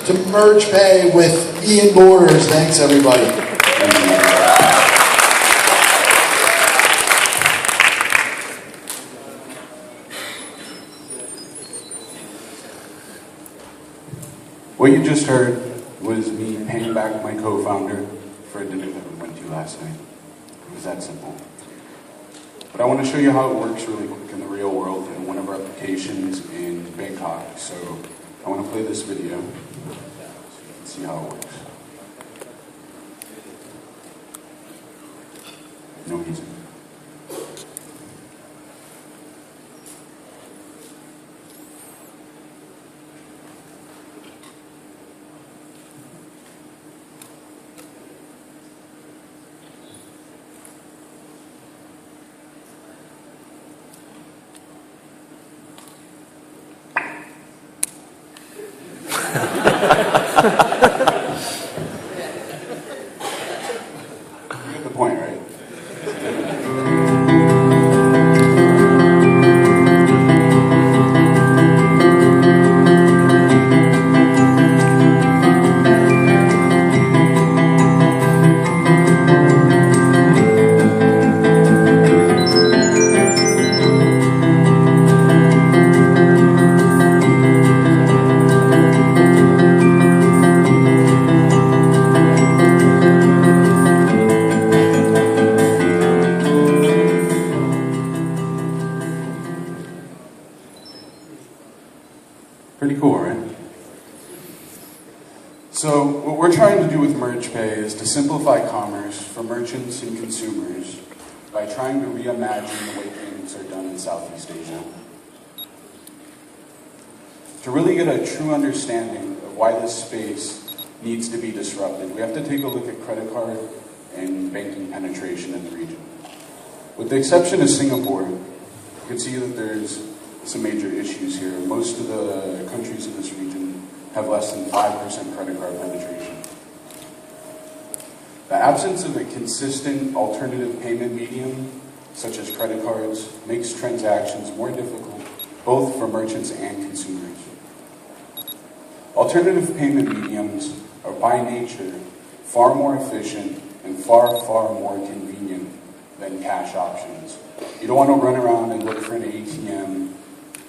to MergePay with Ian Borders. Thanks, everybody. What you just heard was me paying back my co-founder for a dinner that we went to last night. It was that simple. But I want to show you how it works really quick in the real world in one of our applications in Bangkok. So I want to play this video so you can see how it works. No music. You get the point, right? Pretty cool, right? So what we're trying to do with MergePay is to simplify commerce for merchants and consumers by trying to reimagine the way payments are done in Southeast Asia. To really get a true understanding of why this space needs to be disrupted, we have to take a look at credit card and banking penetration in the region. With the exception of Singapore, you can see that there's some major issues here. Most of the countries in this region have less than 5% credit card penetration. The absence of a consistent alternative payment medium, such as credit cards, makes transactions more difficult, both for merchants and consumers. Alternative payment mediums are by nature far more efficient and far more convenient than cash options. You don't want to run around and look for an ATM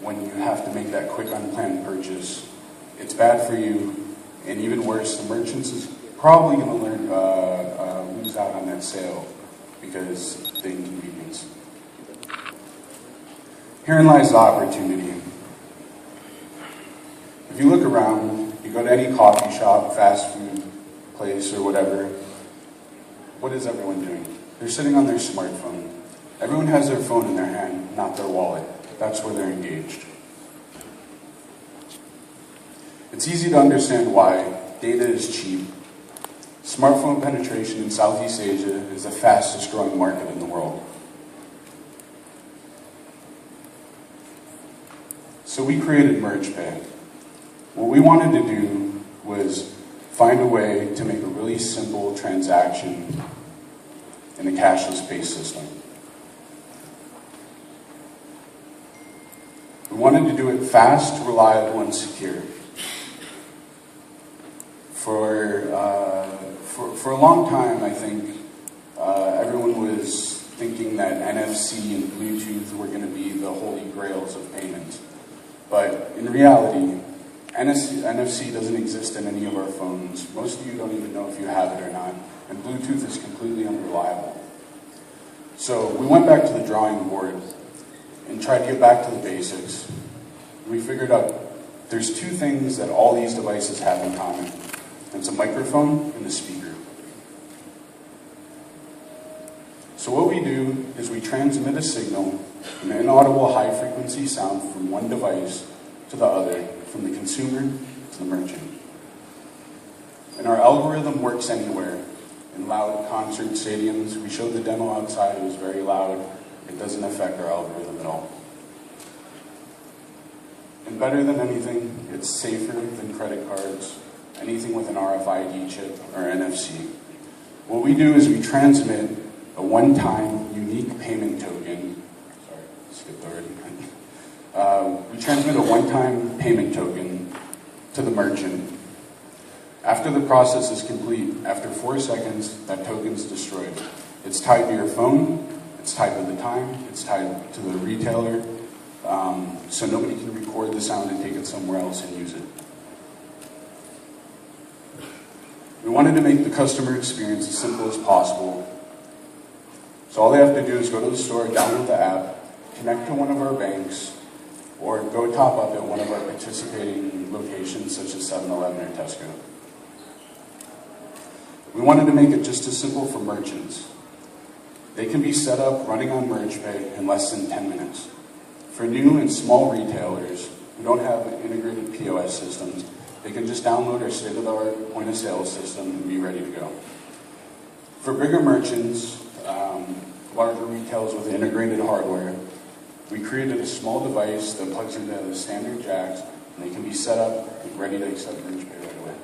when you have to make that quick unplanned purchase. It's bad for you, and even worse, the merchants is probably going to lose out on that sale because of the inconvenience. Herein lies the opportunity. If you look around, you go to any coffee shop, fast food place, or whatever, what is everyone doing? They're sitting on their smartphone. Everyone has their phone in their hand, not their wallet. That's where they're engaged. It's easy to understand why. Data is cheap. Smartphone penetration in Southeast Asia is the fastest growing market in the world. So we created MergePay. What we wanted to do was find a way to make a really simple transaction in a cashless-based system. We wanted to do it fast, reliable, and secure. For a long time, I think, everyone was thinking that NFC and Bluetooth were going to be the holy grails of payments. But in reality, NFC doesn't exist in any of our phones. Most of you don't even know if you have it or not. And Bluetooth is completely unreliable. So we went back to the drawing board and tried to get back to the basics. We figured out there's two things that all these devices have in common. It's a microphone and a speaker. So what we do is we transmit a signal, an inaudible high-frequency sound from one device to the other, from the consumer to the merchant. And our algorithm works anywhere. In loud concert stadiums, we showed the demo outside, it was very loud. It doesn't affect our algorithm at all. And better than anything, it's safer than credit cards, anything with an RFID chip or NFC. What we do is we transmit a one-time unique payment token. Sorry, skipped already. We transmit a one-time payment token to the merchant. After the process is complete, after 4 seconds, that token is destroyed. It's tied to your phone, it's tied to the time, it's tied to the retailer, so nobody can record the sound and take it somewhere else and use it. We wanted to make the customer experience as simple as possible. So all they have to do is go to the store, download the app, connect to one of our banks, or go top up at one of our participating locations such as 7-Eleven or Tesco. We wanted to make it just as simple for merchants. They can be set up running on MergePay in less than 10 minutes. For new and small retailers who don't have integrated POS systems, they can just download our state-of-the-art point-of-sale system and be ready to go. For bigger merchants, larger retailers with integrated hardware, we created a small device that plugs into the standard jacks, and they can be set up and ready to accept MergePay right away.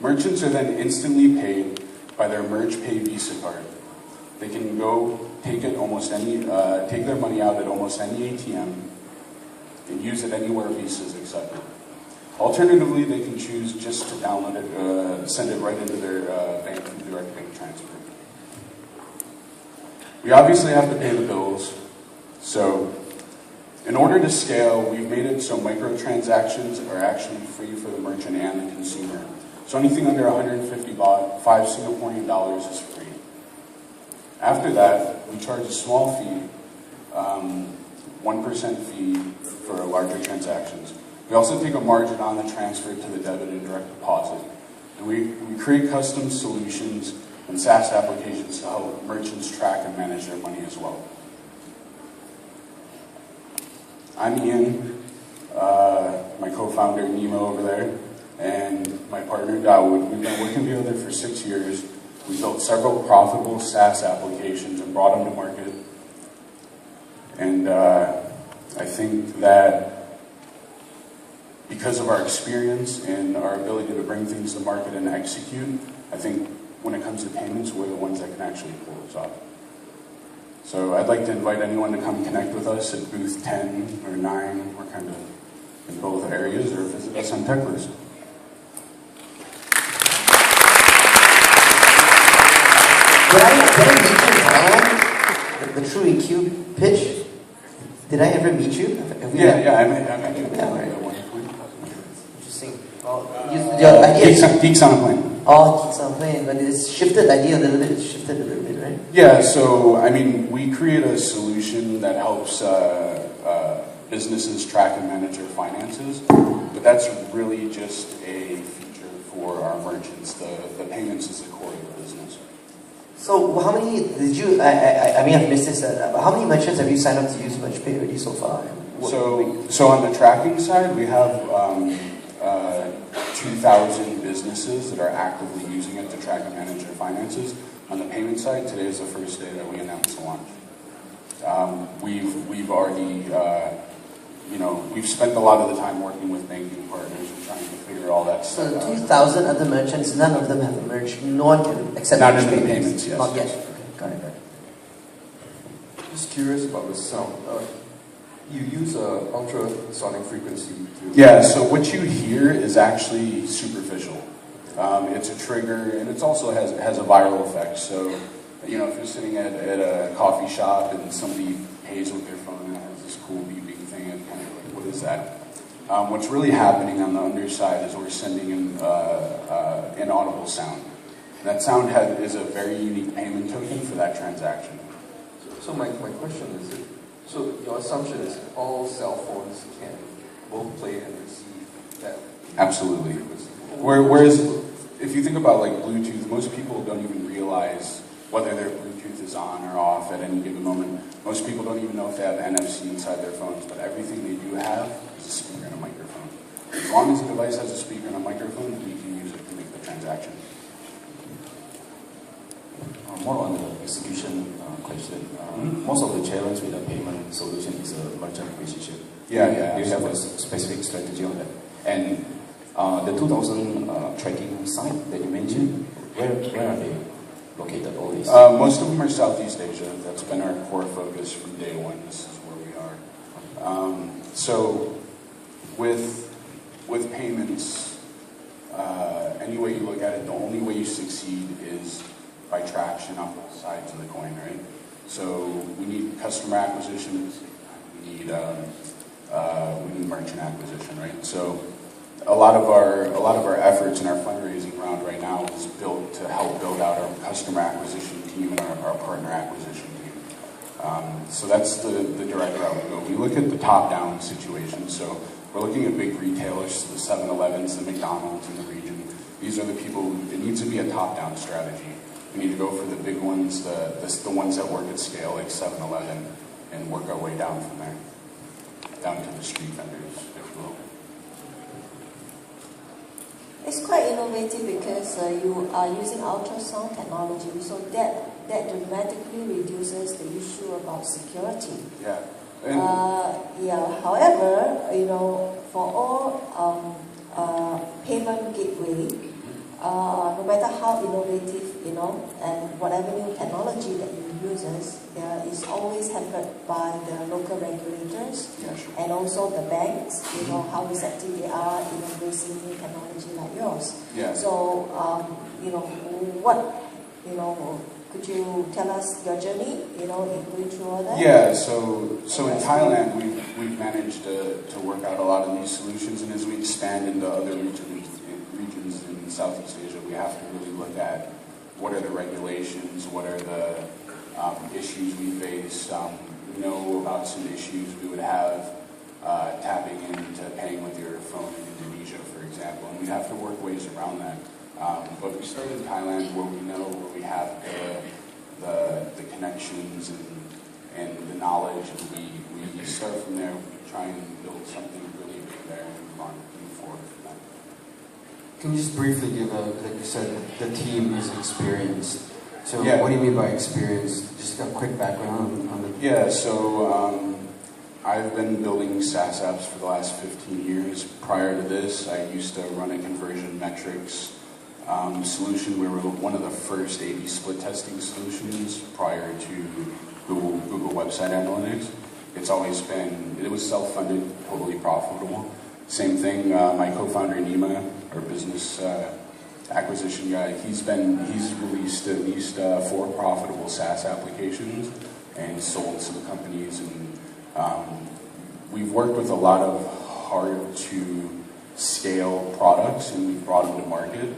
Merchants are then instantly paid by their MergePay Visa card. They can go take their money out at almost any ATM and use it anywhere Visa is accepted. Alternatively, they can choose just to download it, send it right into their bank through direct bank transfer. We obviously have to pay the bills, so in order to scale, we've made it so microtransactions are actually free for the merchant and the consumer. So anything under 150 baht, 5 Singaporean dollars is free. After that, we charge a small fee, 1% fee for larger transactions. We also take a margin on the transfer to the debit and direct deposit. And we create custom solutions and SaaS applications to help merchants track and manage their money as well. I'm Ian, my co-founder Nemo over there, and my partner Dawood. We've been working together for 6 years. We built several profitable SaaS applications and brought them to market. And I think that because of our experience and our ability to bring things to market and execute, I think when it comes to payments, we're the ones that can actually pull this off. So I'd like to invite anyone to come connect with us at booth 10 or 9. We're kind of in both areas, or visit us on TechList. Did I meet you in Thailand? The True EQ pitch? Did I ever meet you? Yeah, I met you. Yeah, right. At one point. Interesting. Your idea Geeks on a Plane. Oh, Geeks on a Plane, but it's shifted idea a little bit. It's shifted a little bit, right? Yeah, so I mean, we create a solution that helps businesses track and manage their finances, but that's really just a feature for our merchants. The payments is the core of the business. So how many did you? I mean, I've missed this. How many merchants have you signed up to use MergePay already so far? So on the tracking side, we have 2,000 businesses that are actively using it to track and manage their finances. On the payment side, today is the first day that we announced the launch. We've already, we've spent a lot of the time working with banking partners and trying to figure all that stuff out. So 2,000 other merchants, none of them have a merge. No one can accept Not merge in the payments. payments, yes. Not yet. Okay, got it. Just curious about the sound. You use ultrasonic frequency to... Yeah, so what you hear is actually superficial. It's a trigger, and it also has a viral effect. So, if you're sitting at a coffee shop and somebody pays with their phone and it has this cool beeping thing, and kind of like, what is that? What's really happening on the underside is we're sending in inaudible sound. And that sound is a very unique payment token for that transaction. So my question is, so your assumption is all cell phones can both play and receive that? Absolutely. Whereas, if you think about like Bluetooth, most people don't even realize whether their Bluetooth is on or off at any given moment. Most people don't even know if they have NFC inside their phones, but everything they do have is a speaker and a microphone. As long as the device has a speaker and a microphone, we can use it to make the transaction. More on the execution question. Most of the challenge with the payment solution is a merchant relationship. Yeah. You have a specific strategy on that. And the 2,000 tracking site that you mentioned, where are they located, all these? Most of them are Southeast Asia. That's been our core focus from day one. This is where we are. So with with payments, any way you look at it, the only way you succeed is by traction on both sides of the coin, right? So we need customer acquisition, we need merchant acquisition, right? So a lot of our efforts in our fundraising round right now is built to help build out our customer acquisition team and our partner acquisition team. So that's the direct route we go. We look at the top-down situation. So we're looking at big retailers, the 7-Elevens, the McDonald's in the region. These are the people. It needs to be a top-down strategy. We need to go for the big ones, the ones that work at scale, like 7-Eleven, and work our way down from there, down to the street vendors, if you will. It's quite innovative because you are using ultrasound technology, so that dramatically reduces the issue about security. Yeah. Yeah. However, for all payment gateway, no matter how innovative, and whatever new technology that you uses, is always hampered by the local regulators, Yeah, sure. and also the banks. How receptive they are in embracing new technology like yours. Yeah. So, could you tell us your journey, in going through all that? Yeah, so in Thailand, we've managed to work out a lot of these solutions, and as we expand into other regions in Southeast Asia, we have to really look at what are the regulations, what are the issues we face. We know about some issues we would have tapping into paying with your phone in Indonesia, for example, and we have to work ways around that. But we started in Thailand where we know, where we have the connections and the knowledge, and we start from there. We try and build something really big there and move forward from that. Can you just briefly give like you said, the team is experienced. So Yeah. What do you mean by experience? Just a quick background on the... Yeah, so I've been building SaaS apps for the last 15 years. Prior to this, I used to run a conversion metrics solution. We were one of the first A/B split testing solutions prior to Google Website Analytics. It was self-funded, totally profitable. Same thing, my co-founder Nima, our business acquisition guy, he's released at least 4 profitable SaaS applications and sold some companies, and we've worked with a lot of hard to scale products, and we've brought them to market.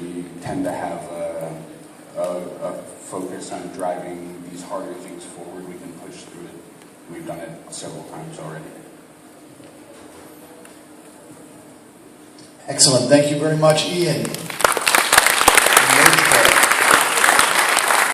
We tend to have a focus on driving these harder things forward. We can push through it. We've done it several times already. Excellent. Thank you very much, Ian.